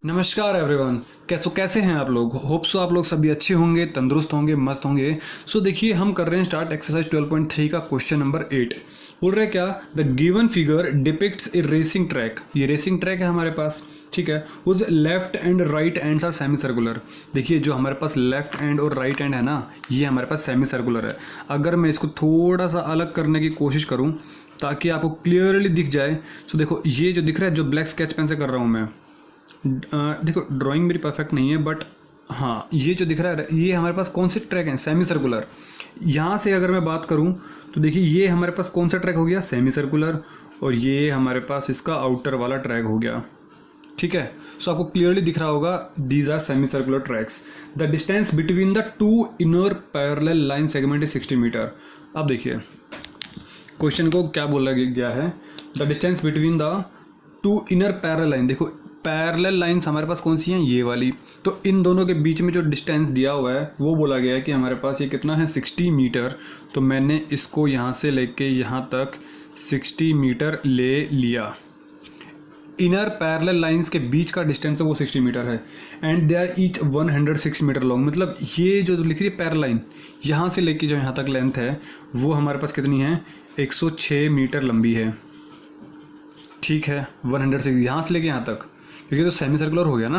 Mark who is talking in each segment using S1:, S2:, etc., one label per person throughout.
S1: नमस्कार एवरीवन। कैसे हैं आप लोग। होप सो आप लोग सभी अच्छे होंगे, तंदुरुस्त होंगे, मस्त होंगे। सो देखिए हम कर रहे हैं स्टार्ट एक्सरसाइज 12.3 का क्वेश्चन नंबर 8। बोल रहे हैं क्या, the given figure depicts a racing track. ये रेसिंग ट्रैक है हमारे पास, ठीक है। उस left and right ends are semi circular. देखिए जो हमारे पास लेफ्ट एंड और राइट एंड है ना, ये हमारे पास सेमी सर्कुलर है। अगर मैं इसको थोड़ा सा अलग करने की कोशिश करूँ ताकि आपको क्लियरली दिख जाए, तो देखो ये जो दिख रहा है, जो ब्लैक स्केच पेन से कर रहा हूँ मैं, देखो ड्राइंग मेरी परफेक्ट नहीं है बट हाँ, ये जो दिख रहा है ये हमारे पास कौन से ट्रैक हैं, सेमी सर्कुलर। यहाँ से अगर मैं बात करूँ तो देखिए ये हमारे पास कौन सा ट्रैक हो गया, सेमी सर्कुलर, और ये हमारे पास इसका आउटर वाला ट्रैक हो गया, ठीक है। सो आपको क्लियरली दिख रहा होगा these are semi circular tracks. The distance between the two inner parallel line segment is 60 metre. अब देखिए क्वेश्चन को क्या बोला गया है, the distance between the two inner parallel line. देखो पैरेलल लाइंस हमारे पास कौन सी हैं, ये वाली। तो इन दोनों के बीच में जो डिस्टेंस दिया हुआ है वो बोला गया है कि हमारे पास ये कितना है, 60 मीटर। तो मैंने इसको यहाँ से लेके यहाँ तक 60 मीटर ले लिया। इनर पैरेलल लाइंस के बीच का डिस्टेंस है वो 60 मीटर है and they are each 106 metre long. मतलब ये जो लिख रही है पैरेलल लाइन, यहाँ से लेके जो यहाँ तक लेंथ है वो हमारे पास कितनी है, 106 मीटर लंबी है, ठीक है। 106 यहाँ से लेके यहाँ तक, क्योंकि तो सेमी सर्कुलर हो गया ना।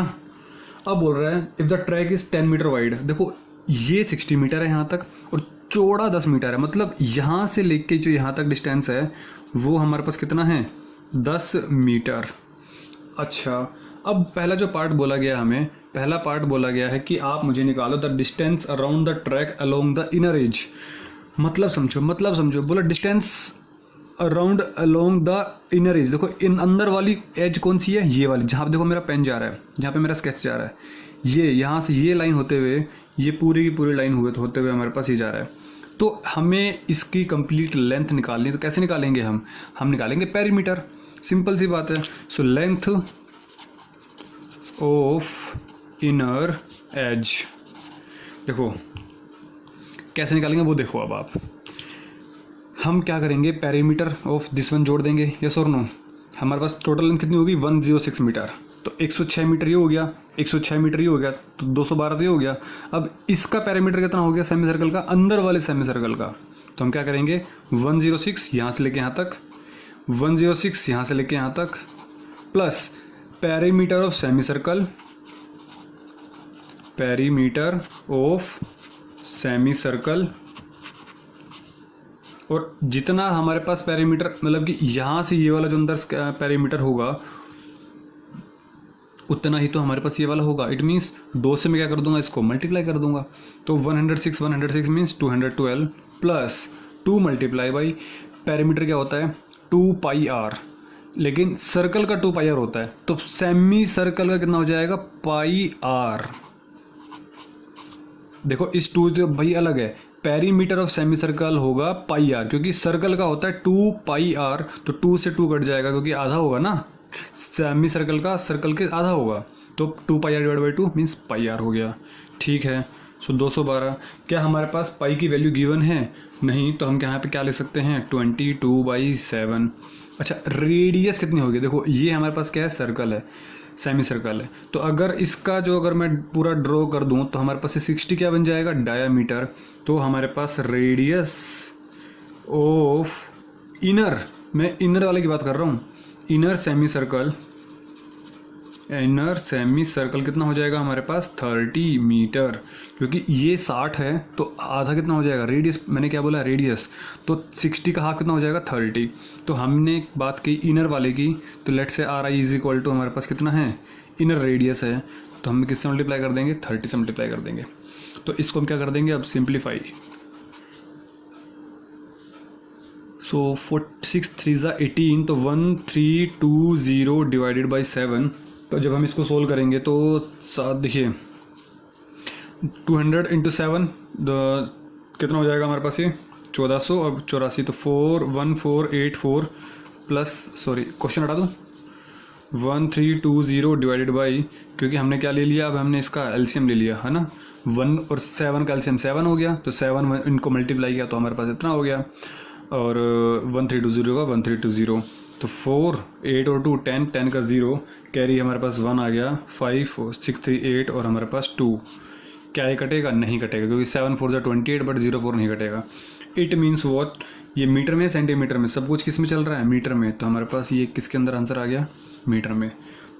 S1: अब बोल रहा है if the track is 10 metre wide. देखो ये 60 मीटर है यहाँ तक और चौड़ा 10 मीटर है। मतलब यहाँ से लेके जो यहाँ तक डिस्टेंस है वो हमारे पास कितना है, 10 मीटर। अच्छा, अब पहला जो पार्ट बोला गया हमें, पहला पार्ट बोला गया है कि आप मुझे निकालो the distance around the track along the inner as. मतलब समझो बोला distance around along the inner as. देखो इन अंदर वाली एज कौन सी है, ये वाली, जहाँ पे देखो मेरा पेन जा रहा है, जहाँ पे मेरा स्केच जा रहा है, ये यहाँ से ये लाइन होते हुए ये पूरी की पूरी लाइन होते हुए हमारे पास ये जा रहा है। तो हमें इसकी कंप्लीट लेंथ निकालनी, तो कैसे निकालेंगे हम निकालेंगे पेरीमीटर। सिंपल सी बात है। So length of inner as, देखो कैसे निकालेंगे वो देखो। अब आप हम क्या करेंगे, पेरीमीटर ऑफ दिस वन जोड़ देंगे, यस और नो। हमारे पास टोटल लेंथ कितनी होगी, 106 मीटर। तो 106 मीटर ये हो गया, 106 मीटर ये हो गया, तो 212 ये हो गया। अब इसका पेरीमीटर कितना हो गया सेमी सर्कल का, अंदर वाले सेमी सर्कल का। तो हम क्या करेंगे, 106 यहाँ से लेके यहाँ तक, 106 यहाँ से लेके यहाँ तक, plus perimeter of semi circle, perimeter of semi circle, और जितना हमारे पास पेरीमीटर, मतलब कि यहाँ से ये वाला जो अंदर पेरीमीटर होगा उतना ही तो हमारे पास ये वाला होगा। इट मीन्स 2 से मैं क्या कर दूंगा, इसको मल्टीप्लाई कर दूंगा। तो 106 means 212 plus 2 multiply by perimeter क्या होता है, 2 पाई आर। लेकिन सर्कल का 2 पाई आर होता है, तो सेमी सर्कल का कितना हो जाएगा, पाई आर। देखो इस 2 जो भाई अलग है, पेरीमीटर ऑफ सेमी सर्कल होगा पाई आर, क्योंकि सर्कल का होता है 2 पाई आर। तो 2 से 2 कट जाएगा क्योंकि आधा होगा ना, सेमी सर्कल का सर्कल के आधा होगा। तो 2 pi R divide by 2 means pi R हो गया, ठीक है। सो 212। क्या हमारे पास पाई की वैल्यू गिवन है, नहीं, तो हम यहाँ पे क्या ले सकते हैं, 22/7। अच्छा रेडियस कितनी होगी, देखो ये हमारे पास क्या है, सर्कल है, सेमी सर्कल है। तो अगर मैं पूरा ड्रॉ कर दूं तो हमारे पास 60 क्या बन जाएगा, डायामीटर। तो हमारे पास रेडियस ऑफ इनर, मैं इनर वाले की बात कर रहा हूँ, इनर सेमी सर्कल कितना हो जाएगा हमारे पास, 30 मीटर। क्योंकि ये 60 है तो आधा कितना हो जाएगा, रेडियस, मैंने क्या बोला, रेडियस। तो 60 का हाफ कितना हो जाएगा, 30। तो हमने बात की इनर वाले की, तो let say R I is equal to हमारे पास कितना है, इनर रेडियस है, तो हम किससे मल्टीप्लाई कर देंगे, 30 से मल्टीप्लाई कर देंगे। तो इसको हम क्या कर देंगे अब, सिंप्लीफाई। सो 6 3 18, तो 1320 डिवाइडेड बाई 7। तो जब हम इसको सोल्व करेंगे तो देखिए 200 इंटू 7 कितना हो जाएगा हमारे पास, ये 1484। तो 41484 प्लस, सॉरी क्वेश्चन हटा दो, 1320 डिवाइडेड बाई, क्योंकि हमने क्या ले लिया, अब हमने इसका एलसीएम ले लिया है ना, 1 और 7 का एलसीएम 7 हो गया। तो 7 इनको मल्टीप्लाई किया तो हमारे पास इतना हो गया, और 1320 का 1320 तो 4, 8 और 2 10, 10 का 0, कैरी हमारे पास 1 आ गया, 5 6 3 8 और हमारे पास 2। क्या ये कटेगा? नहीं कटेगा, क्योंकि 7 4 28 बट 0 4 नहीं कटेगा। इट मीन्स वॉट, ये मीटर में सेंटीमीटर में, सब कुछ किस में चल रहा है? मीटर में। तो हमारे पास ये किसके अंदर आंसर आ गया? मीटर में।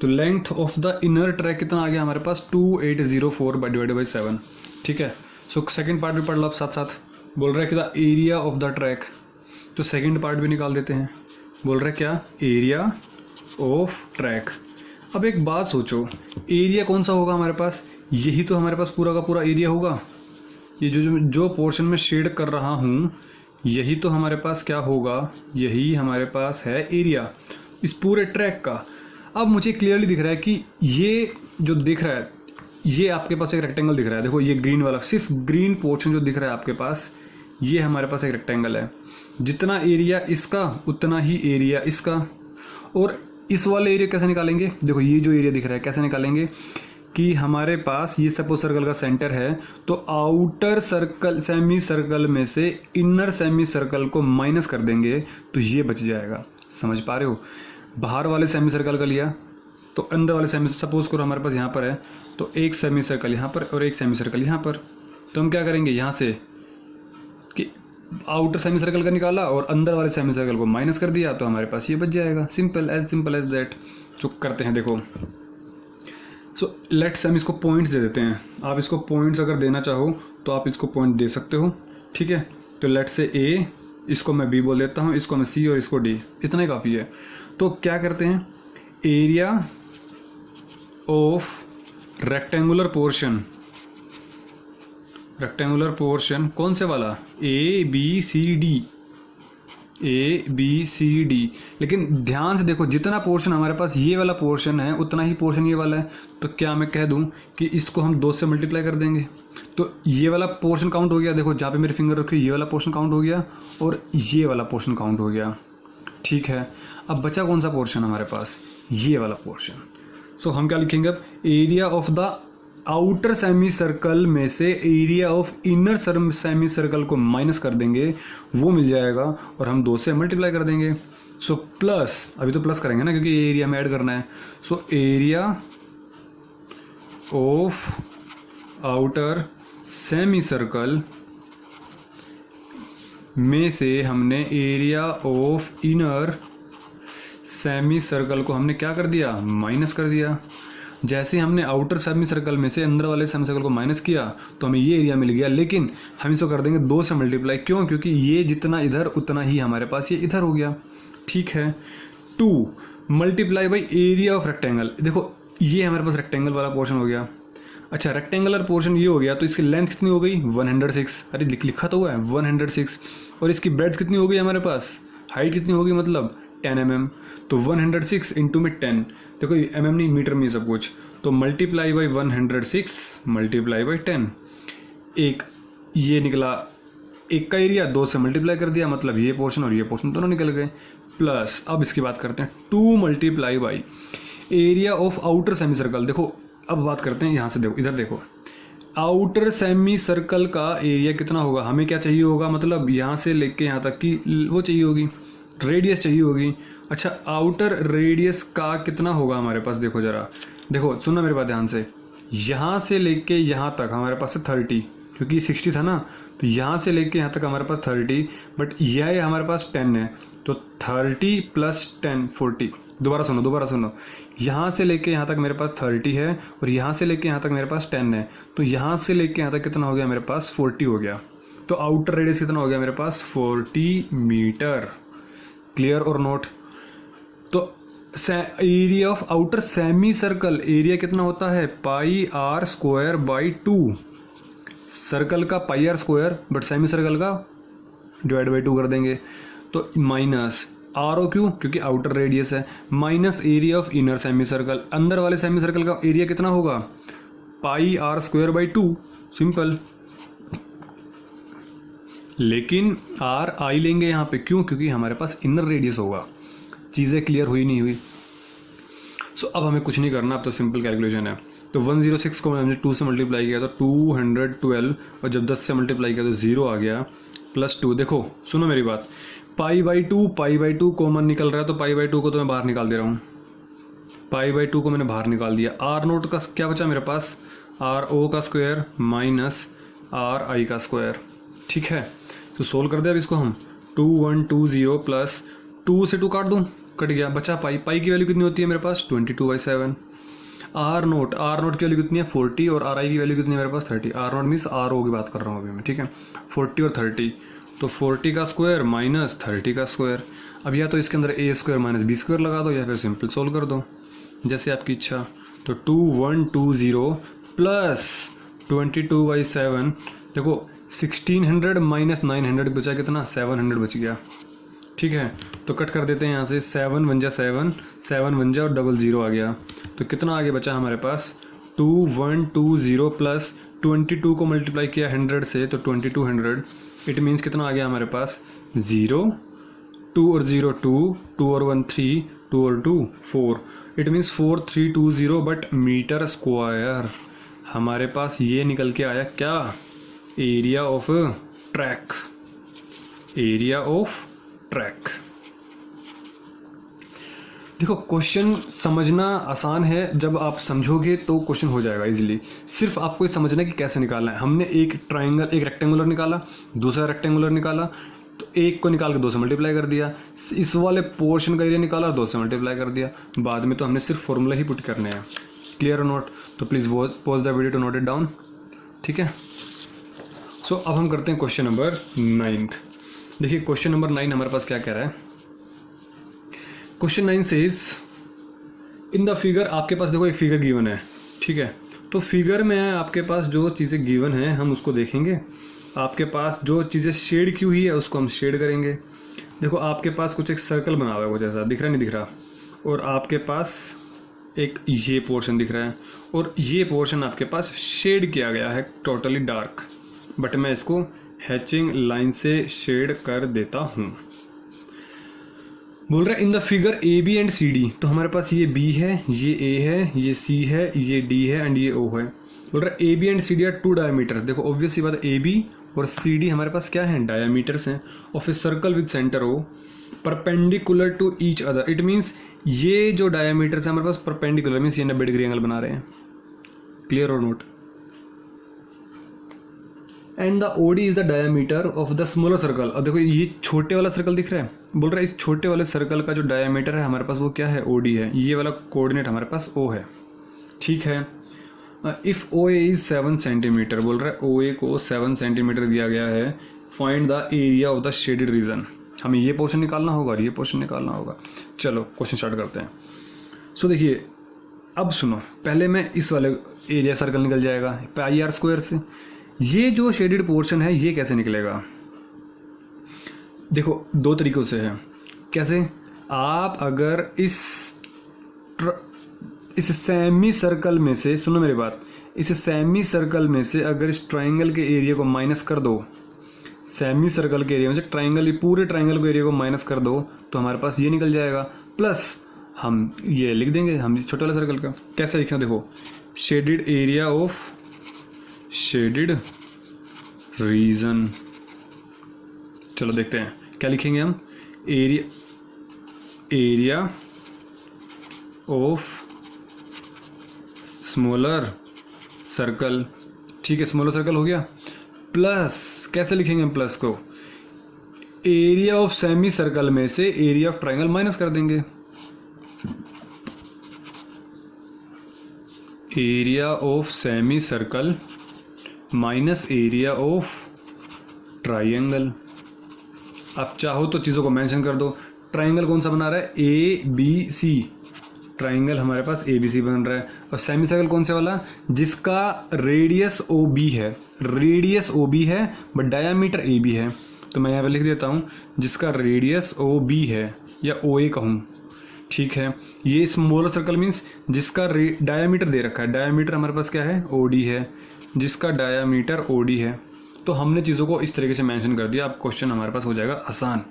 S1: तो length of the inner track कितना आ गया हमारे पास? 2804 डिवाइडेड बाई 7। ठीक है। सो सेकंड पार्ट भी पढ़ लो आप साथ साथ। बोल रहा है कि the area of the track, तो सेकंड पार्ट भी निकाल देते हैं। बोल रहा है क्या? Area of track. अब एक बात सोचो, एरिया कौन सा होगा हमारे पास? यही तो हमारे पास पूरा का पूरा एरिया होगा। ये जो पोर्शन में शेड कर रहा हूँ, यही तो हमारे पास क्या होगा? यही हमारे पास है एरिया इस पूरे ट्रैक का। अब मुझे क्लियरली दिख रहा है कि ये जो दिख रहा है, ये आपके पास एक रेक्टेंगल दिख रहा है। देखो ये ग्रीन वाला, सिर्फ ग्रीन पोर्शन जो दिख रहा है आपके पास, ये हमारे पास एक रेक्टेंगल है। जितना एरिया इसका उतना ही एरिया इसका। और इस वाले एरिया कैसे निकालेंगे? देखो ये जो एरिया दिख रहा है कैसे निकालेंगे कि हमारे पास ये सपोज सर्कल का सेंटर है, तो आउटर सर्कल सेमी सर्कल में से इनर सेमी सर्कल को माइनस कर देंगे तो ये बच जाएगा। समझ पा रहे हो? बाहर वाले सेमी सर्कल का लिया तो अंदर वाले सेमी, सपोज करो हमारे पास यहाँ पर है, तो एक सेमी सर्कल यहाँ पर और एक सेमी सर्कल यहाँ पर। तो हम क्या करेंगे यहाँ से कि आउटर सेमी सर्कल का निकाला और अंदर वाले सेमी सर्कल को माइनस कर दिया, तो हमारे पास ये बच जाएगा। Simple as that. जो करते हैं देखो, सो लेट्स हम इसको पॉइंट्स दे देते हैं। आप इसको पॉइंट्स अगर देना चाहो तो आप इसको पॉइंट दे सकते हो। ठीक है। तो लेट्स से ए, इसको मैं बी बोल देता हूँ, इसको मैं सी और इसको डी, इतना ही काफ़ी है। तो क्या करते हैं, एरिया ऑफ रेक्टेंगुलर पोर्शन कौन से वाला? A B C D. लेकिन ध्यान से देखो, जितना पोर्शन हमारे पास ये वाला पोर्शन है उतना ही पोर्शन ये वाला है। तो क्या मैं कह दूं कि इसको हम 2 से मल्टीप्लाई कर देंगे, तो ये वाला पोर्शन काउंट हो गया। देखो जहाँ पे मेरे फिंगर रखे, ये वाला पोर्शन काउंट हो गया और ये वाला पोर्शन काउंट हो गया। ठीक है। अब बचा कौन सा पोर्शन हमारे पास? ये वाला पोर्शन। सो हम क्या लिखेंगे अब? Area of the outer semi circle में से area of inner semi circle को माइनस कर देंगे, वो मिल जाएगा और हम 2 से मल्टीप्लाई कर देंगे। सो प्लस, अभी तो प्लस करेंगे ना क्योंकि ये एरिया में ऐड करना है। So area of outer semi circle में से हमने area of inner semi circle को हमने क्या कर दिया? माइनस कर दिया। जैसे हमने आउटर सेमी सर्कल में से अंदर वाले सेमी सर्कल को माइनस किया तो हमें ये एरिया मिल गया, लेकिन हम इसको कर देंगे 2 से मल्टीप्लाई। क्यों? क्योंकि ये जितना इधर उतना ही हमारे पास ये इधर हो गया। ठीक है। 2 multiply by area of rectangle. देखो ये हमारे पास रेक्टेंगल वाला पोर्शन हो गया। अच्छा, रेक्टेंगुलर पोर्शन ये हो गया, तो इसकी लेंथ कितनी हो गई? 106। अरे लिखा तो हुआ है 106। और इसकी ब्रेड्थ कितनी हो गई हमारे पास? हाइट कितनी होगी मतलब 10 mm। तो 106 इंटू में 10, देखो mm नहीं मीटर में सब कुछ, तो मल्टीप्लाई बाई 106 मल्टीप्लाई बाई 10। एक ये निकला, एक का एरिया 2 से मल्टीप्लाई कर दिया, मतलब ये पोर्शन और ये पोर्शन दोनों निकल गए। प्लस अब इसकी बात करते हैं 2 multiply by area of outer semi circle. देखो अब बात करते हैं यहाँ से, देखो इधर देखो, आउटर सेमी सर्कल का एरिया कितना होगा? हमें क्या चाहिए होगा? मतलब यहाँ से लेके यहाँ तक की वो चाहिए होगी, रेडियस चाहिए होगी। अच्छा, आउटर रेडियस का कितना होगा हमारे पास? देखो जरा, देखो सुनना मेरे बात ध्यान से। यहाँ से लेके यहाँ तक हमारे पास है 30, क्योंकि 60 था ना, तो यहाँ से लेके यहाँ तक हमारे पास 30, बट यह हमारे पास 10 है, तो 30 प्लस 10 40। दोबारा सुनो, यहाँ से लेके यहाँ तक मेरे पास 30 है और यहाँ से लेके यहाँ तक मेरे पास 10 है, तो यहाँ से लेके यहाँ तक कितना हो गया मेरे पास? 40 हो गया। तो आउटर रेडियस कितना हो गया मेरे पास? 40 मीटर। क्लियर और नोट? तो area of outer semi circle, area कितना होता है? Pi are square by 2। Circle का pi are square, but semi circle का डिवाइड बाई 2 कर देंगे, तो माइनस आर ओ क्यों? क्योंकि आउटर रेडियस है, minus area of inner semi circle. अंदर वाले सेमी सर्कल का एरिया कितना होगा? Pi are square by 2। Simple. लेकिन आर आई लेंगे यहाँ पे, क्यों? क्योंकि हमारे पास इनर रेडियस होगा। चीज़ें क्लियर हुई नहीं हुई? सो अब हमें कुछ नहीं करना, अब तो सिंपल कैलकुलेशन है। तो 106 को हमने 2 से मल्टीप्लाई किया तो 212, और जब 10 से मल्टीप्लाई किया तो 0 आ गया, प्लस 2। देखो सुनो मेरी बात, पाई बाई टू कॉमन निकल रहा है, तो पाई बाई टू को तो मैं बाहर निकाल दे रहा हूँ, पाई बाई टू को मैंने बाहर निकाल दिया। आर नोट का क्या बचा मेरे पास, आर ओ का स्क्वायर माइनस आर आई का स्क्वायर, ठीक है। तो सोल्व कर दिया अब इसको हम, 2120 प्लस 2 से 2 काट दूँ, कट गया, बचा पाई। पाई की वैल्यू कितनी होती है मेरे पास 22/7। आर नोट की वैल्यू कितनी है 40 और आर आई की वैल्यू कितनी है मेरे पास 30। R naught means R O की बात कर रहा हूँ अभी मैं, ठीक है। 40 और 30, तो 40 का स्क्वायर माइनस 30 का स्क्वायर। अब या तो इसके अंदर ए स्क्वायर माइनस बी स्क्वायर लगा दो या फिर सिंपल सोल्व कर दो, जैसे आपकी इच्छा। तो 2120 प्लस 22/7, देखो 1600 माइनस 900 बचा कितना, 700 बच गया, ठीक है। तो कट कर देते हैं यहाँ से, 7 1 जा 7, 7 1 जा और 00 आ गया, तो कितना आगे बचा हमारे पास 2120 प्लस 22 को मल्टीप्लाई किया 100 से, तो 2200। इट मीन्स कितना आ गया हमारे पास 0, 2 और 0 2, 2 और 1 3, 2 और 2 4। It means 4320 but metre square. हमारे पास ये निकल के आया क्या, area of track, area of track. देखो क्वेश्चन समझना आसान है, जब आप समझोगे तो क्वेश्चन हो जाएगा इजीली। सिर्फ आपको ये समझना है कि कैसे निकालना है। हमने एक रेक्टेंगुलर निकाला, दूसरा रेक्टेंगुलर निकाला, तो एक को निकाल के 2 से मल्टीप्लाई कर दिया, इस वाले पोर्शन का एरिया निकाला और 2 से मल्टीप्लाई कर दिया। बाद में तो हमने सिर्फ फॉर्मूला ही पुट करने हैं। क्लियर और नोट, तो please pause the video to note it down, ठीक है। सो अब हम करते हैं क्वेश्चन नंबर 9। देखिए क्वेश्चन नंबर 9 हमारे पास क्या कह रहा है। Question 9 says in the figure, आपके पास देखो एक फिगर गिवन है, ठीक है। तो फिगर में आपके पास जो चीज़ें गिवन हैं हम उसको देखेंगे। आपके पास जो चीज़ें शेड की हुई है उसको हम शेड करेंगे। देखो आपके पास कुछ एक सर्कल बना हुआ है, कुछ ऐसा दिख रहा नहीं दिख रहा, और आपके पास एक ये पोर्शन दिख रहा है, और ये पोर्शन आपके पास शेड किया गया है टोटली डार्क, बट मैं इसको हैचिंग लाइन से शेड कर देता हूँ। बोल रहा है in the figure A B and C D, तो हमारे पास ये बी है, ये ए है, ये सी है, ये डी है एंड ये ओ है। बोल रहा है A B and C D are 2 diameter. देखो ऑब्वियस सी बात है, ए बी और सी डी हमारे पास क्या है, डायमीटर्स हैं of a circle with centre O perpendicular to each other. It means ये जो डायमीटर्स है हमारे पास परपेंडिकुलर, मीन्स ये 90 डिग्री एंगल बना रहे हैं। क्लियर और note. And the OD is the diameter of the smaller circle. अब देखो ये छोटे वाला सर्कल दिख रहा है, बोल रहा है इस छोटे वाले सर्कल का जो डायमीटर है हमारे पास वो क्या है, ओडी है। ये वाला कोऑर्डिनेट हमारे पास ओ है, ठीक है। If O A is 7 centimetre, बोल रहा है ओ ए को 7 सेंटीमीटर दिया गया है, find the area of the shaded region. हमें ये पोर्शन निकालना होगा और ये पोर्शन निकालना होगा। चलो क्वेश्चन स्टार्ट करते हैं। सो देखिए अब सुनो, पहले मैं इस वाले एरिया सर्कल निकल जाएगा पाई आर स्क्वायर से। ये जो शेडेड पोर्शन है ये कैसे निकलेगा, देखो 2 तरीकों से है। कैसे, आप अगर इस सेमी सर्कल में से, सुनो मेरी बात, इस सेमी सर्कल में से अगर इस ट्राइंगल के एरिया को माइनस कर दो, सेमी सर्कल के एरिया में से ट्राइंगल, पूरे ट्राइंगल के एरिया को माइनस कर दो, तो हमारे पास ये निकल जाएगा। प्लस हम ये लिख देंगे हम छोटे वाले सर्कल का। कैसे लिखना, देखो shaded area of shaded region. चलो देखते हैं क्या लिखेंगे हम, एरिया ऑफ स्मॉलर सर्कल, ठीक है, स्मॉलर सर्कल हो गया। प्लस कैसे लिखेंगे हम प्लस को, एरिया ऑफ सेमी सर्कल में से एरिया ऑफ ट्राइंगल माइनस कर देंगे। Area of semi circle minus area of triangle. आप चाहो तो चीज़ों को मेंशन कर दो। ट्राइंगल कौन सा बना रहा है, ए बी सी, ट्राइंगल हमारे पास ए बी सी बन रहा है। और सेमी सर्कल कौन से वाला, जिसका रेडियस ओ बी है, रेडियस ओ बी है बट डायामीटर ए बी है। तो मैं यहाँ पे लिख देता हूँ जिसका रेडियस ओ बी है या ओ ए कहूँ, ठीक है। ये स्मॉलर सर्कल मीन्स जिसका डायामीटर दे रखा है, डायामीटर हमारे पास क्या है, ओ डी है, जिसका डायामीटर ओ डी है। तो हमने चीज़ों को इस तरीके से मेंशन कर दिया। अब क्वेश्चन हमारे पास हो जाएगा आसान।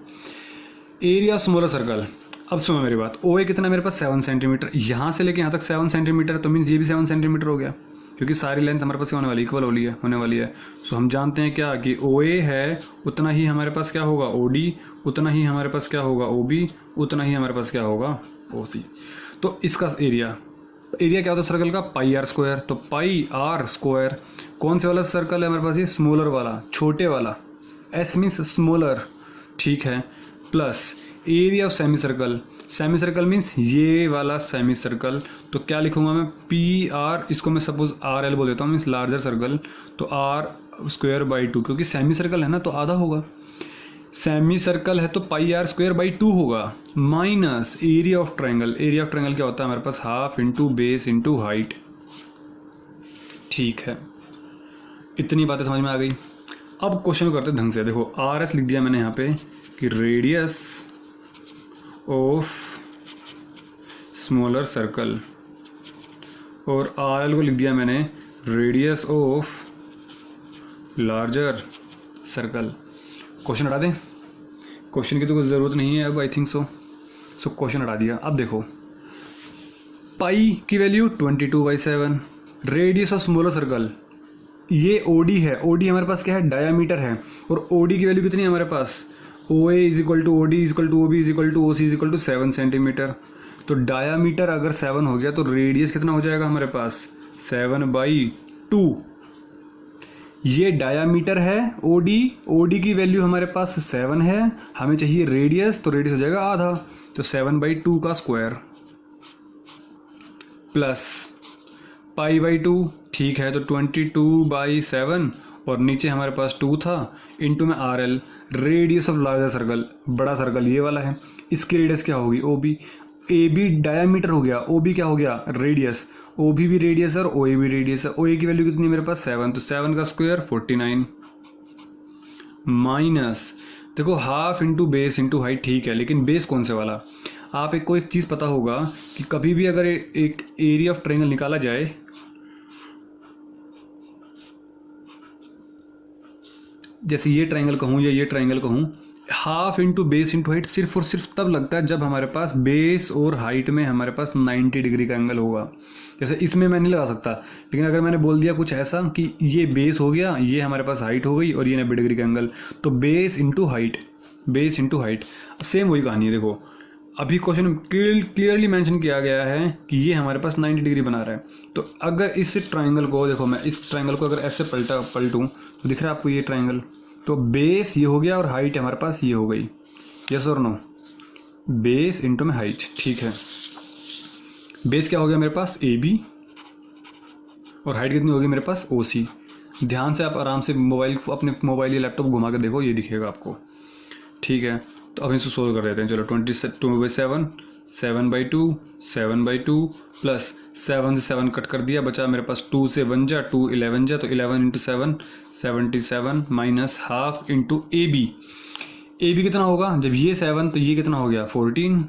S1: एरिया स्मॉलर सर्कल, अब सुनो मेरी बात, ओ ए कितना मेरे पास 7 सेंटीमीटर, यहाँ से लेके यहाँ तक 7 सेंटीमीटर, तो मीन्स ये भी 7 सेंटीमीटर हो गया, क्योंकि सारी लेंथ हमारे पास होने वाली इक्वल होने वाली है। सो हम जानते हैं क्या कि ओ ए है उतना ही हमारे पास क्या होगा, ओ डी उतना ही हमारे पास क्या होगा OB, उतना ही हमारे पास क्या होगा OC। तो इसका एरिया क्या होता है सर्कल का, पाई आर स्क्वायर। तो पाई आर स्क्वायर कौन से वाला सर्कल है हमारे पास, ये स्मॉलर वाला, छोटे वाला, एस मीन्स स्मॉलर, ठीक है, plus area of semi circle. Semi circle means ये वाला सेमी सर्कल। तो क्या लिखूंगा मैं, पी आर, इसको मैं सपोज आर एल बोल देता हूँ, मीन्स लार्जर सर्कल। तो आर स्क्वायर बाई 2, क्योंकि सेमी सर्कल है ना तो आधा होगा, सेमी सर्कल है तो पाई आर स्क्वायर बाई 2 होगा, minus area of triangle. Area of triangle क्या होता है हमारे पास, half into base into height, ठीक है। इतनी बातें समझ में आ गई। अब क्वेश्चन करते ढंग से। देखो आर एस लिख दिया मैंने यहाँ पे कि रेडियस ऑफ स्मॉलर सर्कल, और आर एल को लिख दिया मैंने radius of larger circle. Question हटा दें, क्वेश्चन की तो कुछ ज़रूरत नहीं है अब, आई थिंक सो क्वेश्चन हटा दिया। अब देखो पाई की value 22/7, radius of smaller circle ये OD है। OD हमारे पास क्या है, डायामीटर है, और OD की वैल्यू कितनी है हमारे पास, OA is equal to OD is equal to OB is equal to OC is equal to 7 centimetre. तो डायामीटर अगर 7 हो गया तो रेडियस कितना हो जाएगा हमारे पास, 7/2। ये डायामीटर है OD की वैल्यू हमारे पास 7 है, हमें चाहिए रेडियस, तो रेडियस हो जाएगा आधा, तो 7/2 का स्क्वायर प्लस पाई/2, ठीक है। तो 22/7 और नीचे हमारे पास 2 था, इंटू में RL, radius of larger circle, बड़ा सर्कल ये वाला है, इसकी रेडियस क्या होगी OB। AB डायामीटर हो गया, OB क्या हो गया रेडियस, OB भी रेडियस है और OA भी रेडियस है। OA की वैल्यू कितनी है मेरे पास 7, तो 7 का स्क्वायर 49 माइनस, देखो half into base into height, ठीक है, लेकिन बेस कौन से वाला। आप को एक चीज़ पता होगा कि कभी भी अगर एक एरिया ऑफ ट्रायंगल निकाला जाए, जैसे ये ट्रायंगल कहूँ या ये ट्रायंगल कहूँ, half into base into height सिर्फ और सिर्फ तब लगता है जब हमारे पास बेस और हाइट में हमारे पास 90 डिग्री का एंगल होगा। जैसे इसमें मैं नहीं लगा सकता, लेकिन अगर मैंने बोल दिया कुछ ऐसा कि ये बेस हो गया, ये हमारे पास हाइट हो गई और ये 90 डिग्री का एंगल, तो base into height, base into height. अब सेम वही कहानी है। देखो अभी क्वेश्चन क्लियरली मेंशन किया गया है कि ये हमारे पास 90 डिग्री बना रहा है। तो अगर इस ट्रायंगल को, देखो मैं इस ट्रायंगल को अगर ऐसे पलटूँ तो दिख रहा है आपको ये ट्रायंगल, तो बेस ये हो गया और हाइट हमारे पास ये हो गई, यस और नो, बेस इंटू में हाइट, ठीक है। बेस क्या हो गया मेरे पास AB, और हाइट कितनी होगी मेरे पास OC। ध्यान से आप आराम से अपने मोबाइल या लैपटॉप घुमा के देखो, ये दिखेगा आपको, ठीक है। तो अब इसको सोल्व कर देते हैं। चलो 22/7, 7/2, 7/2 प्लस 7 से 7 कट कर दिया, बचा मेरे पास 2 से 1 जा, 2 11 जा, तो 11 into 7 77 minus half into AB कितना होगा, जब ये 7 तो ये कितना हो गया 14।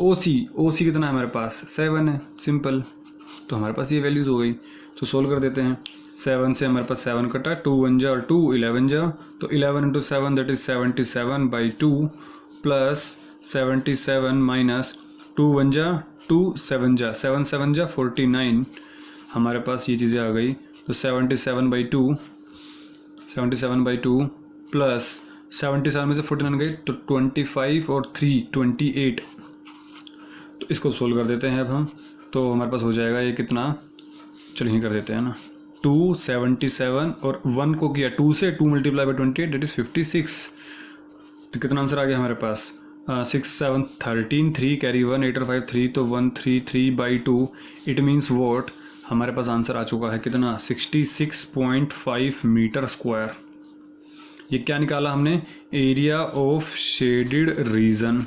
S1: OC कितना है हमारे पास 7 है, सिंपल। तो हमारे पास ये वैल्यूज़ हो गई। तो सोल्व कर देते हैं। 7 से हमारे पास 7 कटा, 2 1 जा और 2 11 जा, तो 11 into 7 that is 77/2 plus 77 minus 2 1 जा 2 7 जा 7 7 जा 49, हमारे पास ये चीज़ें आ गई। तो 77/2 प्लस 77 में से 49 गई तो 25 और 3 28। तो इसको सोल्व कर देते हैं अब हम। तो हमारे पास हो जाएगा ये कितना, चलो यहीं कर देते हैं ना, 277 और 1 को किया 2 से, 2 मल्टीप्लाई बाई 28 डेट इज़ 56। तो कितना आंसर आ गया हमारे पास 6 7 13 3 कैरी 1 8 और 5 3, तो 133/2। इट मीन्स वॉट, हमारे पास आंसर आ चुका है कितना 66.5 मीटर स्क्वायर। ये क्या निकाला हमने, एरिया ऑफ शेडेड रीजन।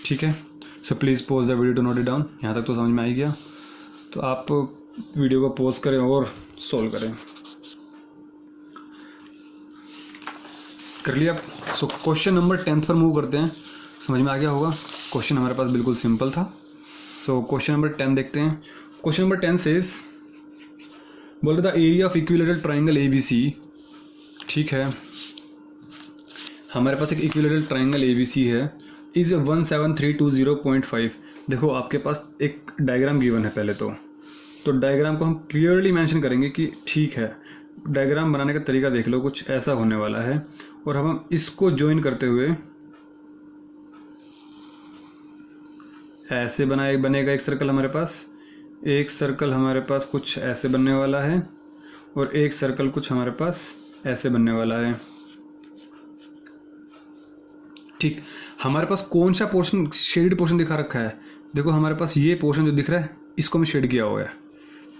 S1: ठीक है, so please pause the video to note it down. यहाँ तक तो समझ में आ ही गया, तो आप वीडियो को पॉज करें और सॉल्व करें। कर लिया। सो क्वेश्चन नंबर 10 पर मूव करते हैं। समझ में आ गया होगा, क्वेश्चन हमारे पास बिल्कुल सिंपल था। सो क्वेश्चन नंबर 10 देखते हैं। क्वेश्चन नंबर 10 सेज, बोल रहा था area of equilateral triangle ABC। ठीक है, हमारे पास एक इक्विलेटरल ट्राइंगल ABC है, इज 17320.5। देखो आपके पास एक डायग्राम गिवन है पहले तो डायग्राम को हम क्लियरली मेंशन करेंगे कि ठीक है डायग्राम बनाने का तरीका देख लो, कुछ ऐसा होने वाला है। और हम इसको ज्वाइन करते हुए ऐसे बनेगा एक सर्कल हमारे पास। एक सर्कल हमारे पास कुछ ऐसे बनने वाला है और एक सर्कल कुछ हमारे पास ऐसे बनने वाला है। ठीक, हमारे पास कौन सा पोर्शन शेडेड पोर्शन दिखा रखा है? देखो हमारे पास ये पोर्शन जो दिख रहा है इसको मैं शेड किया हुआ है।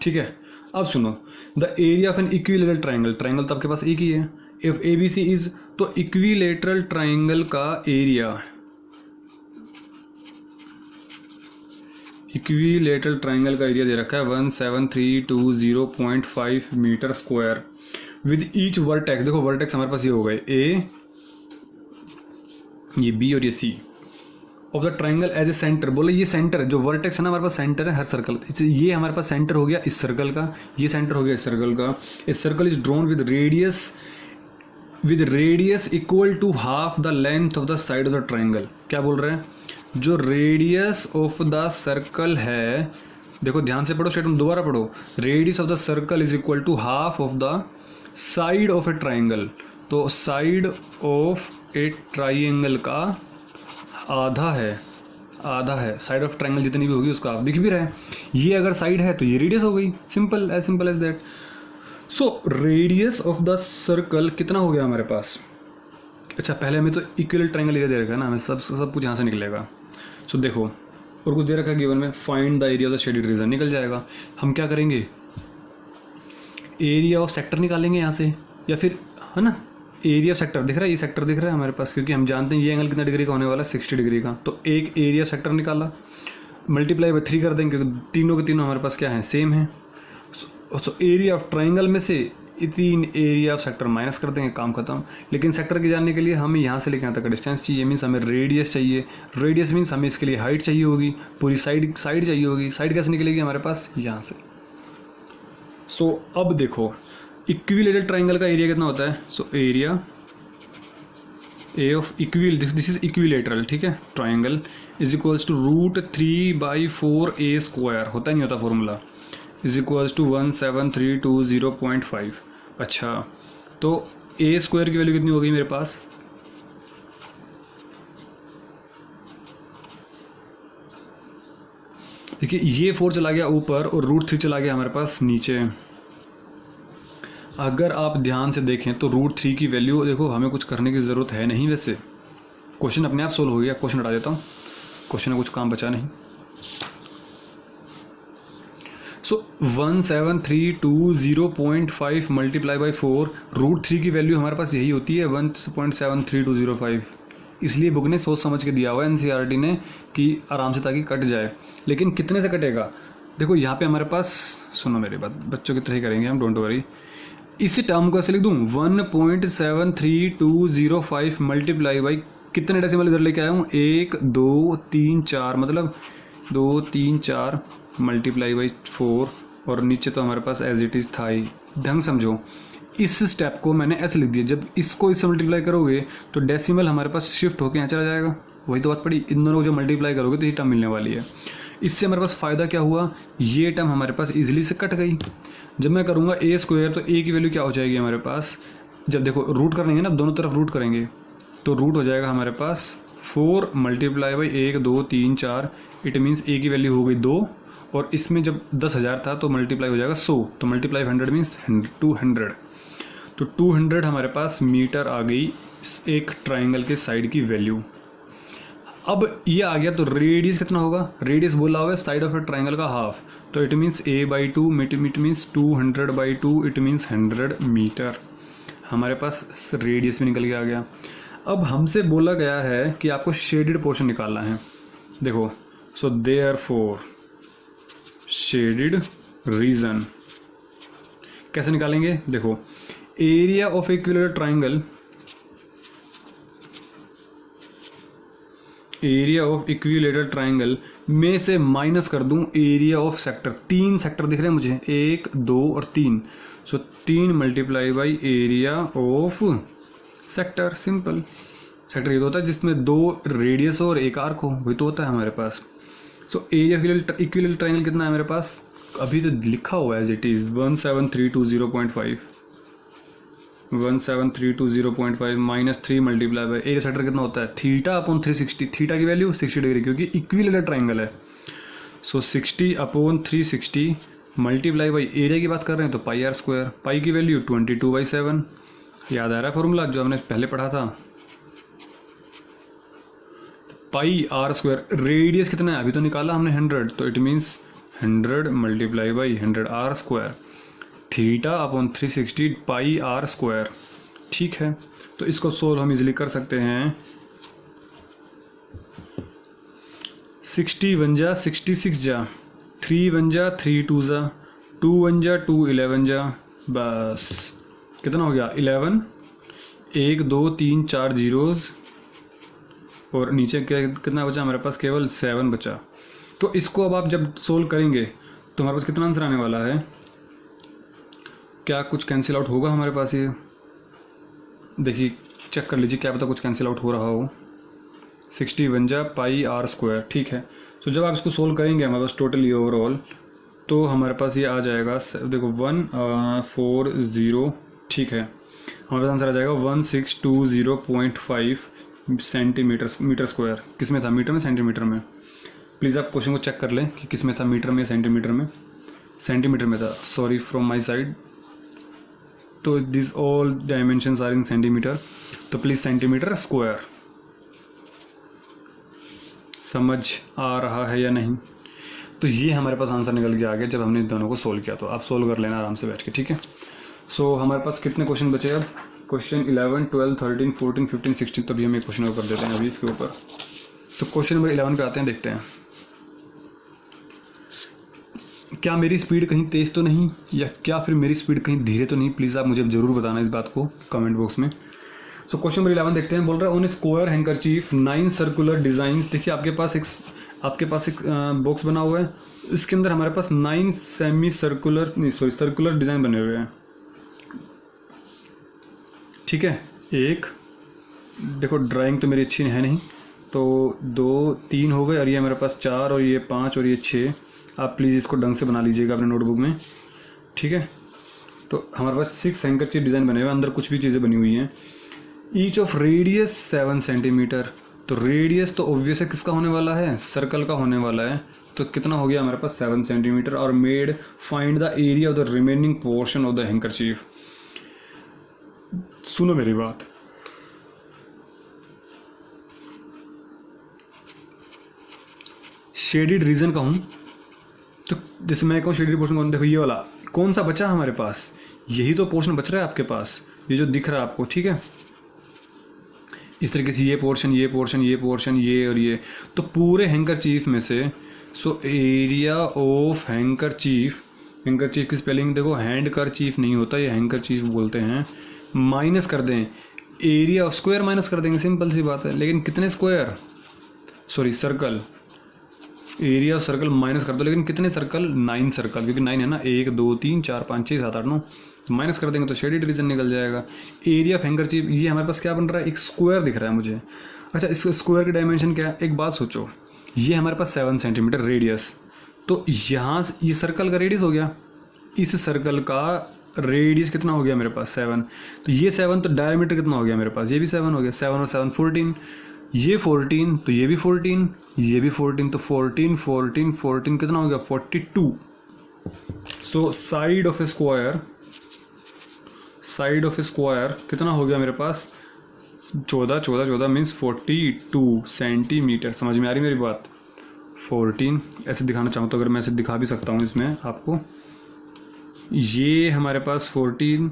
S1: ठीक है, अब सुनो, the area of an equilateral triangle, triangle तो आपके पास एक ही है, if A B C is, तो इक्विलेटरल ट्राइंगल का एरिया, इक्विलेटरल ट्राइंगल का एरिया दे रखा है 17320.5 metre square with each vertex. देखो वर्टेक्स हमारे पास ये हो गए ए, ये बी और ये C of the triangle as a centre. बोले ये सेंटर है, जो वर्टेक्स है ना हमारे पास सेंटर है हर सर्कल, ये हमारे पास सेंटर हो गया इस सर्कल का, ये सेंटर हो गया इस सर्कल का। इस circle is drawn with radius equal to half the length of the side of the triangle. क्या बोल रहे हैं? जो रेडियस ऑफ द सर्कल है, देखो ध्यान से पढ़ो स्टेटमेंट, दोबारा पढ़ो, radius of the circle is equal to half of the side of a triangle. तो साइड ऑफ ए ट्राइंगल का आधा है, आधा है साइड ऑफ ट्राइंगल जितनी भी होगी उसका, आप दिख भी रहा है, ये अगर साइड है तो ये रेडियस हो गई, simple as that. So radius of the circle कितना हो गया हमारे पास? अच्छा पहले हमें तो इक्विलेटरल ट्राइंगल एरिया दे रखा है ना, हमें सब कुछ यहाँ से निकलेगा। सो देखो और कुछ दे रखा है गिवन में, find the area of the shaded region, निकल जाएगा। हम क्या करेंगे, एरिया ऑफ सेक्टर निकालेंगे यहाँ से, या फिर है ना एरिया सेक्टर दिख रहा है, ये सेक्टर दिख रहा है हमारे पास, क्योंकि हम जानते हैं ये एंगल कितना डिग्री का होने वाला है, 60 डिग्री का। तो एक एरिया सेक्टर निकाला, मल्टीप्लाई बाय 3 कर देंगे, क्योंकि तीनों के तीनों हमारे पास क्या है, सेम है। सो एरिया ऑफ ट्राइंगल में से 3 एरिया ऑफ सेक्टर माइनस कर देंगे, काम खत्म। लेकिन सेक्टर के जानने के लिए हमें यहाँ से लेकर यहाँ तक का डिस्टेंस चाहिए, मीन्स हमें रेडियस चाहिए, रेडियस मीन्स हमें इसके लिए हाइट चाहिए होगी, पूरी साइड चाहिए होगी। साइड कैसे निकलेगी हमारे पास, यहाँ से। सो अब देखो इक्विलेटरल ट्राइंगल का एरिया कितना होता है? So area A of this is equilateral, ठीक है, triangle is equals to √3/4 A square, होता ही नहीं होता फॉर्मूला, इज इक्वल्स टू 17320.5। अच्छा तो ए स्क्वायर की वैल्यू कितनी हो गई मेरे पास? देखिए ये 4 चला गया ऊपर और √3 चला गया हमारे पास नीचे। अगर आप ध्यान से देखें तो √3 की वैल्यू देखो, हमें कुछ करने की ज़रूरत है नहीं, वैसे क्वेश्चन अपने आप सोल्व हो गया। क्वेश्चन हटा देता हूँ, क्वेश्चन में कुछ काम बचा नहीं। सो 17320.5 मल्टीप्लाई बाई 4, √3 की वैल्यू हमारे पास यही होती है 1.73205। इसलिए बुक ने सोच समझ के दिया हुआ है एनसीईआरटी ने कि आराम से, ताकि कट जाए। लेकिन कितने से कटेगा? देखो यहाँ पे हमारे पास, सुनो मेरी बात, बच्चों की तरह ही करेंगे हम, डोंट वरी। इसी टर्म को ऐसे लिख दूँ 1.73205 मल्टीप्लाई बाई, कितने डेसिमल इधर लेके आया हूँ, 1 2 3 4, मतलब 2 3 4 मल्टीप्लाई बाई 4, और नीचे तो हमारे पास एज इट इज़ था ही। ढंग समझो, इस स्टेप को मैंने ऐसे लिख दिया, जब इसको इससे मल्टीप्लाई करोगे तो डेसिमल हमारे पास शिफ्ट होकर यहाँ चला जाएगा। वही तो बात पड़ी, इन दोनों को जब मल्टीप्लाई करोगे तो ये टर्म मिलने वाली है। इससे हमारे पास फ़ायदा क्या हुआ, ये टर्म हमारे पास इजीली से कट गई। जब मैं करूँगा ए स्क्वायर तो ए की वैल्यू क्या हो जाएगी हमारे पास, जब देखो रूट करेंगे ना, दोनों तरफ रूट करेंगे तो रूट हो जाएगा हमारे पास 4 मल्टीप्लाई बाई 1 2 3 4, इट मीन्स ए की वैल्यू हो गई 2, और इसमें जब 10,000 था तो मल्टीप्लाई हो जाएगा 100, तो मल्टीप्लाई 100 मीन्स 200, तो 200 हमारे पास मीटर आ गई एक ट्राइंगल के साइड की वैल्यू। अब ये आ गया तो रेडियस कितना होगा, रेडियस बोला हुआ है साइड ऑफ ए ट्राइंगल का हाफ, तो it means a/2, it means 200/2, it means 100 metre. हमारे पास रेडियस भी निकल के आ गया। अब हमसे बोला गया है कि आपको शेडेड पोर्शन निकालना है। देखो सो देयरफॉर शेडेड रीजन कैसे निकालेंगे, देखो area of equilateral triangle, area of equilateral triangle में से माइनस कर दूं एरिया ऑफ सेक्टर। 3 सेक्टर दिख रहे हैं मुझे, 1 2 और 3, सो 3 multiply by area of sector. Simple, sector ये तो होता है जिसमें 2 रेडियस और 1 आर्क हो, वही तो होता है हमारे पास। सो एरिया इक्विलेटरल ट्राइंगल कितना है मेरे पास, अभी तो लिखा हुआ है as it is 17320.5, 1732.5 minus 3 multiply by area sector कितना होता है थीटा अपॉन 360, थीटा की वैल्यू 60 डिग्री क्योंकि इक्विलेटरल ट्राइंगल है। So 60 upon 360 multiply by area की बात कर रहे हैं तो पाई आर स्क्वायर, पाई की वैल्यू 22/7। याद आ रहा है फॉर्मूला जो हमने पहले पढ़ा था, पाई आर स्क्वायर। रेडियस कितना है अभी तो निकाला हमने 100, तो it means 100 multiply by 100 r square, theta upon 360 pi are square. ठीक है, तो इसको सोल्व हम इजीली कर सकते हैं। 60 1 जा 66 जा, 3 1 जा 3 2 जा, 2 1 जा 2 11 जा, बस कितना हो गया 11, 1 2 3 4 जीरोज़ और नीचे कितना बचा हमारे पास, केवल 7 बचा। तो इसको अब आप जब सोल्व करेंगे तो हमारे पास कितना आंसर आने वाला है, क्या कुछ कैंसिल आउट होगा हमारे पास, ये देखिए चेक कर लीजिए, क्या पता कुछ कैंसिल आउट हो रहा हो। 60 1 जा पाई आर स्क्वायर, ठीक है। तो जब आप इसको सोल्व करेंगे हमारे पास टोटली ओवरऑल तो हमारे पास ये आ जाएगा, देखो 140, ठीक है, हमारे पास आंसर आ जाएगा 1620.5 मीटर स्क्वायर। किस में था, मीटर में सेंटीमीटर में? प्लीज़ आप क्वेश्चन को चेक कर लें कि किस में था, मीटर में सेंटीमीटर में? सेंटीमीटर में था, सॉरी फ्रॉम माय साइड। तो this all dimensions are in centimetre, तो प्लीज़ सेंटीमीटर स्क्वायर। समझ आ रहा है या नहीं? तो ये हमारे पास आंसर निकल के आ गया जब हमने इन दोनों को सोल्व किया। तो आप सोल्व कर लेना आराम से बैठ के, ठीक है। सो हमारे पास कितने क्वेश्चन बचे अब, क्वेश्चन 11 12 13 14 15 16, तो अभी हम एक क्वेश्चन कर देते हैं अभी इसके ऊपर। तो क्वेश्चन नंबर 11 पे आते हैं, देखते हैं क्या मेरी स्पीड कहीं तेज़ तो नहीं, या क्या फिर मेरी स्पीड कहीं धीरे तो नहीं। प्लीज़ आप मुझे ज़रूर बताना इस बात को कमेंट बॉक्स में। सो क्वेश्चन नंबर 11 देखते हैं, बोल रहा है on square handkerchief 9 circular designs. देखिए आपके पास एक बॉक्स बना हुआ है, इसके अंदर हमारे पास 9 सर्कुलर डिज़ाइन बने हुए हैं, ठीक है। एक देखो ड्राइंग तो मेरी अच्छी है नहीं, तो 2 3 हो गए, और ये मेरे पास 4 और ये 5 और ये 6। आप प्लीज़ इसको ढंग से बना लीजिएगा अपने नोटबुक में, ठीक है। तो हमारे पास 6 हैंकरचीफ डिज़ाइन बने हुए हैं, अंदर कुछ भी चीज़ें बनी हुई हैं। Each of radius 7 centimetre. तो रेडियस तो ऑब्वियस है किसका होने वाला है, सर्कल का होने वाला है। तो कितना हो गया हमारे पास 7 सेंटीमीटर। और made find the area of the remaining portion of the handkerchief. सुनो मेरी बात, शेडिड रीजन का हूँ, तो जैसे मैं कहूँ शेडिड पोर्शन कौन, देखो ये वाला कौन सा बचा हमारे पास, यही तो पोर्शन बच रहा है आपके पास, ये जो दिख रहा है आपको, ठीक है। इस तरीके से ये पोर्शन ये पोर्शन ये पोर्शन ये और ये, तो पूरे हैंकरचीफ में से so area of handkerchief, handkerchief की स्पेलिंग देखो हैंड करचीफ नहीं होता, ये हैंकरचीफ बोलते हैं। माइनस कर दें एरिया ऑफ, स्क्वायर माइनस कर देंगे, सिंपल सी बात है। लेकिन कितने square, sorry circle, area circle minus कर दो, लेकिन कितने सर्कल, 9 सर्कल, क्योंकि 9 है ना, 1 2 3 4 5 6 7 8 9, माइनस कर देंगे तो शेडेड रीजन निकल जाएगा। एरिया ऑफ हैंकरचीफ, ये हमारे पास क्या बन रहा है, एक स्क्वायर दिख रहा है मुझे। अच्छा, इस स्क्वायर की डायमेंशन क्या है, एक बात सोचो, ये हमारे पास 7 सेंटीमीटर रेडियस, तो यहाँ ये सर्कल का रेडियस हो गया, इस सर्कल का रेडियस कितना हो गया मेरे पास 7, तो ये 7, तो डायमीटर कितना हो गया मेरे पास, ये भी 7 हो गया, 7 और 7 14, ये 14, तो ये भी 14, ये भी 14, तो 14 14 14 कितना हो गया 42। So side of A square कितना हो गया मेरे पास 14 मीन्स 42 सेंटीमीटर। समझ में आ रही मेरी बात? 14 ऐसे दिखाना चाहूँ तो, अगर मैं ऐसे दिखा भी सकता हूँ इसमें आपको, ये हमारे पास 14,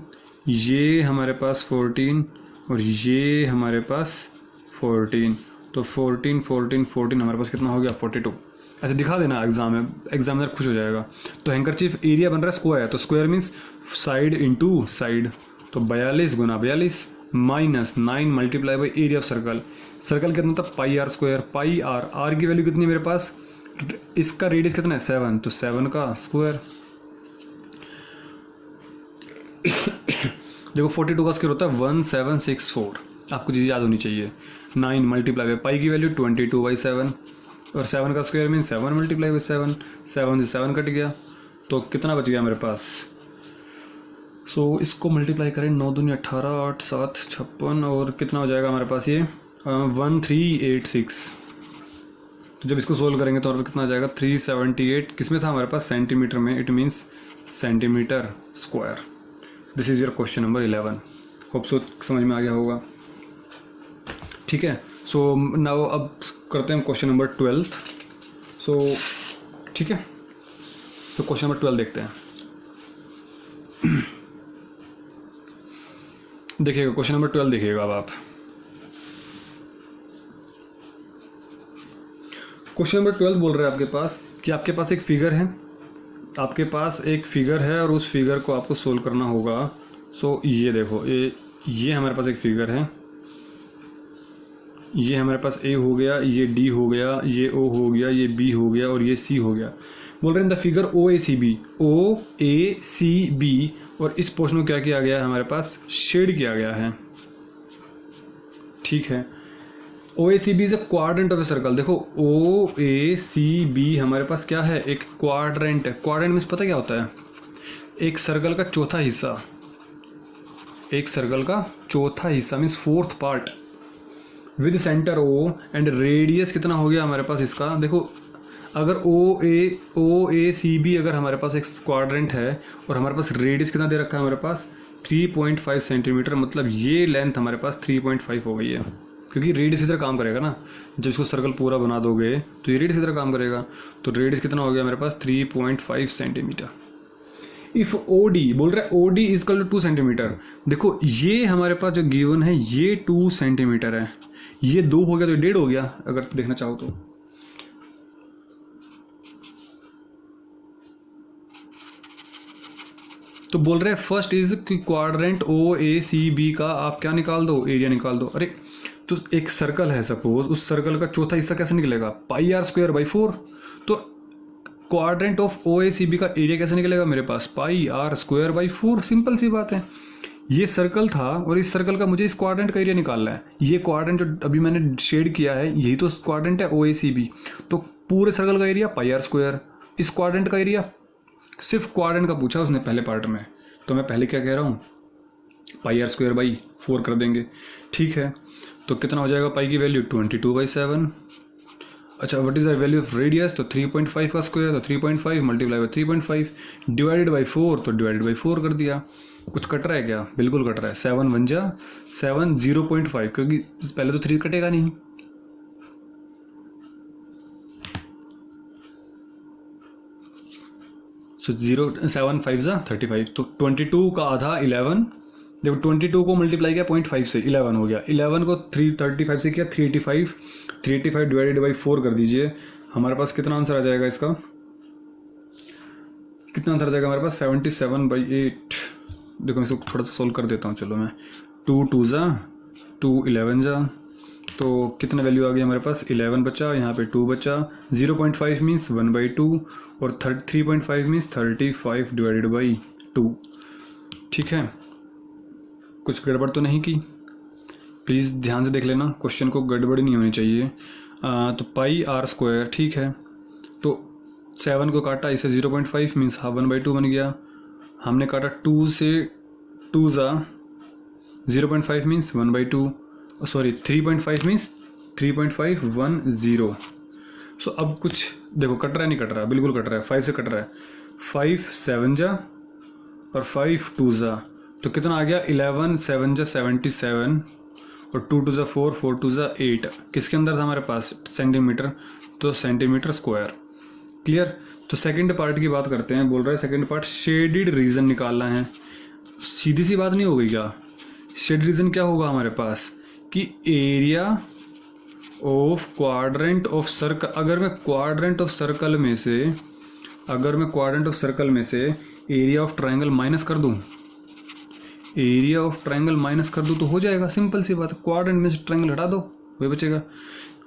S1: ये हमारे पास 14 और ये हमारे पास 14, तो 14 14 14 हमारे पास कितना हो गया 42। ऐसे दिखा देना एग्जामिनर खुश हो जाएगा। तो हैंकरचीफ एरिया बन रहा है स्क्वायर, तो square means side into side, तो 42 गुना 42 minus 9 multiply by area of circle. Circle कितना था pi are square, pi R, R की वैल्यू कितनी है मेरे पास, इसका रेडियस कितना है 7, तो 7 का स्क्वायर। देखो 42 का स्क्वायर होता है 1764, आपको चीज़ याद होनी चाहिए। 9 मल्टीप्लाई बाई पाई की वैल्यू 22/7, और 7 का स्क्वायर मीन 7 मल्टीप्लाई बाई 7, 7 से 7 कट गया, तो कितना बच गया मेरे पास सो इसको मल्टीप्लाई करें, 9 दूनी 18, 8 7 56 और कितना हो जाएगा हमारे पास ये 1386। तो जब इसको सोल्व करेंगे तो और कितना आ जाएगा 378, किस में था हमारे पास सेंटीमीटर में, it means centimetre square. This is your question number 11। Hope so समझ में आ गया होगा। ठीक है, सो नाउ अब करते हैं क्वेश्चन नंबर 12। सो ठीक है, तो क्वेश्चन नंबर 12 देखते हैं। देखिएगा क्वेश्चन नंबर 12 देखिएगा अब आप। क्वेश्चन नंबर 12 बोल रहे हैं आपके पास कि आपके पास एक फिगर है, आपके पास एक फिगर है और उस फिगर को आपको सोल्व करना होगा। सो ये देखो, ये हमारे पास एक फिगर है, ये हमारे पास ए हो गया, ये डी हो गया, ये ओ हो गया, ये बी हो गया और ये सी हो गया। बोल रहे हैं the figure O A C B, O A C B, और इस पोर्शन को क्या किया गया है हमारे पास, शेड किया गया है। ठीक है, O A C B is a quadrant of a circle. देखो ओ ए सी बी हमारे पास क्या है, एक क्वाड्रेंट है। क्वाड्रेंट मीन्स पता क्या होता है, एक सर्कल का चौथा हिस्सा, एक सर्कल का चौथा हिस्सा means fourth part, with centre O and radius कितना हो गया हमारे पास इसका। देखो अगर ओ ए सी बी अगर हमारे पास एक क्वाड्रेंट है और हमारे पास रेडियस कितना दे रखा है हमारे पास 3.5 सेंटीमीटर, मतलब ये लेंथ हमारे पास 3.5 हो गई है, क्योंकि रेडियस की तरह काम करेगा ना। जब इसको सर्कल पूरा बना दोगे तो ये रेडियस की तरह काम करेगा। तो रेडियस कितना हो गया हमारे पास 3.5 सेंटीमीटर। इफ़ ओ डी बोल रहा है O D is equal to 2 centimetre. देखो ये हमारे पास जो गिवन है ये 2 सेंटीमीटर है, ये 2 हो गया तो 1.5 हो गया अगर देखना चाहो तो। तो बोल रहे हैं फर्स्ट इज कि quadrant O A C B का आप क्या निकाल दो, एरिया निकाल दो। अरे तो एक सर्कल है सपोज, उस सर्कल का चौथा हिस्सा कैसे निकलेगा, पाई आर स्क्वायर बाई 4। तो quadrant of O A C B का एरिया कैसे निकलेगा मेरे पास, pi are square by 4। Simple सी बात है, ये सर्कल था और इस सर्कल का मुझे इस क्वाड्रेंट का एरिया निकालना है। ये क्वाड्रेंट जो अभी मैंने शेड किया है यही तो क्वाड्रेंट है ओ ए सी बी। तो पूरे सर्कल का एरिया पाई आर स्क्वायर, इस क्वाड्रेंट का एरिया, सिर्फ क्वाड्रेंट का पूछा उसने पहले पार्ट में, तो मैं पहले क्या कह रहा हूँ पाई आर स्क्वायर बाई 4 कर देंगे। ठीक है, तो कितना हो जाएगा पाई की वैल्यू 22/7। अच्छा what is the value of radius, तो 3.5 का स्क्वायर, तो 3.5 मल्टीप्लाई बाई 3.5 डिवाइडेड बाई 4, तो डिवाइडेड बाई 4 कर दिया। कुछ कट रहा है क्या, बिल्कुल कट रहा है। 7 1 जा 7 0.5, क्योंकि पहले तो 3 कटेगा नहीं। सो 0 7 5 जा 35, तो 22 का आधा 11। देखो 22 को मल्टीप्लाई किया 0.5 से 11 हो गया, 11 को 335 से किया 385 डिवाइडेड बाई 4 कर दीजिए। हमारे पास कितना आंसर आ जाएगा इसका, कितना आंसर आ जाएगा हमारे पास 77/8। देखो मैं इसको थोड़ा सा सोल्व कर देता हूँ, चलो मैं 2 2 जा 2 11 जा, तो कितना वैल्यू आ गई हमारे पास 11 बचा, यहाँ पे 2 बचा, 0.5 मीन्स 1/2 और 3.5 मीन्स 35 डिवाइडेड बाई 2। ठीक है, कुछ गड़बड़ तो नहीं की, प्लीज़ ध्यान से देख लेना, क्वेश्चन को गड़बड़ी नहीं होनी चाहिए। तो पाई आर स्क्वायर, ठीक है, तो 7 को काटा इसे 0.5 मीन्स 1/2 बन गया। हमने काटा 2 से 2 जा 0.5 मीन्स 1/2, सॉरी 3.5 मीन्स 3.510। सो अब कुछ देखो कट रहा है नहीं कट रहा, बिल्कुल कट रहा है, 5 से कट रहा है। 5 7 जा और 5 2 जा, तो कितना आ गया 11 7 जा 77 और 2 2 जा 4 4 2 जा 8। किसके अंदर था हमारे पास सेंटीमीटर, तो सेंटीमीटर स्क्वायर। क्लियर। तो सेकंड पार्ट की बात करते हैं। बोल रहा है सेकंड पार्ट शेडेड रीजन निकालना है। सीधी सी बात नहीं हो गई क्या, शेडेड रीजन क्या होगा हमारे पास कि area of quadrant of circle. अगर मैं क्वाड्रेंट ऑफ सर्कल में से एरिया ऑफ ट्रायंगल माइनस कर दूं, एरिया ऑफ ट्रायंगल माइनस कर दूं तो हो जाएगा, सिंपल सी बात है। क्वाड्रेंट में से ट्रायंगल हटा दो वही बचेगा।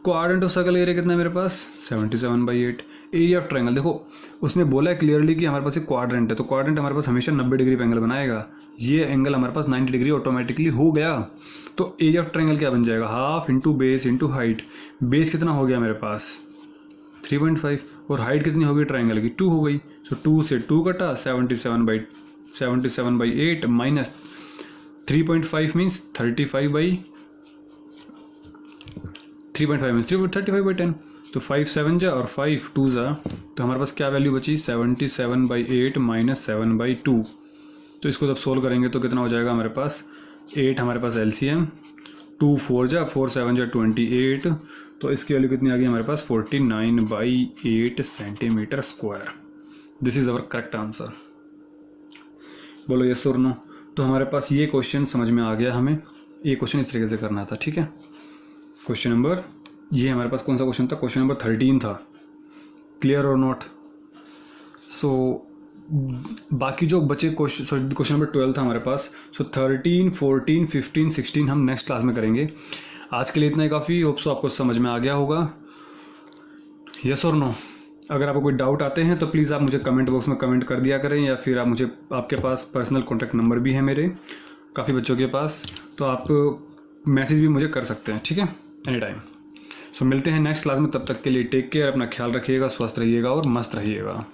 S1: क्वाड्रेंट ऑफ सर्कल एरिया कितना है मेरे पास 77/8। एरिया ऑफ ट्रायंगल देखो उसने बोला है क्लियरली कि हमारे पास एक क्वाड्रेंट है, तो क्वाड्रेंट हमारे पास हमेशा 90 डिग्री पे एंगल बनाएगा। ये एंगल हमारे पास 90 डिग्री ऑटोमेटिकली हो गया। तो एरिया ऑफ ट्रायंगल क्या बन जाएगा, half into base into height. Base कितना हो गया मेरे पास 3.5 और हाइट कितनी हो गई ट्रायंगल की 2 हो गई। सो 2 से 2 कटा 77/8 77/8 माइनस 3.5 मीन्स 35/3.5 मीन्स 35/10, तो 5 7 जा और 5 2 जा, तो हमारे पास क्या वैल्यू बची 77/8 माइनस 7/2। तो इसको जब सोल्व करेंगे तो कितना हो जाएगा हमारे पास 8, हमारे पास LCM 2 4 जा 4 7 जा 28, तो इसकी वैल्यू कितनी आ गई हमारे पास 49/8 centimetre square. This is our correct answer. बोलो यस और नो। तो हमारे पास ये क्वेश्चन समझ में आ गया, हमें ये क्वेश्चन इस तरीके से करना था, ठीक है। क्वेश्चन नंबर, ये हमारे पास कौन सा क्वेश्चन था, क्वेश्चन नंबर 13 था। क्लियर और नॉट। सो बाकी जो बचे क्वेश्चन नंबर 12 था हमारे पास। सो 13 14 15 16 हम नेक्स्ट क्लास में करेंगे। आज के लिए इतना ही काफ़ी। होप सो आपको समझ में आ गया होगा। यस और नो। अगर आपको कोई डाउट आते हैं तो प्लीज़ आप मुझे कमेंट बॉक्स में कमेंट कर दिया करें, या फिर आप मुझे, आपके पास पर्सनल कॉन्टैक्ट नंबर भी है मेरे काफ़ी बच्चों के पास, तो आप मैसेज भी मुझे कर सकते हैं, ठीक है, एनी टाइम। सो मिलते हैं नेक्स्ट क्लास में, तब तक के लिए टेक केयर, अपना ख्याल रखिएगा, स्वस्थ रहिएगा और मस्त रहिएगा।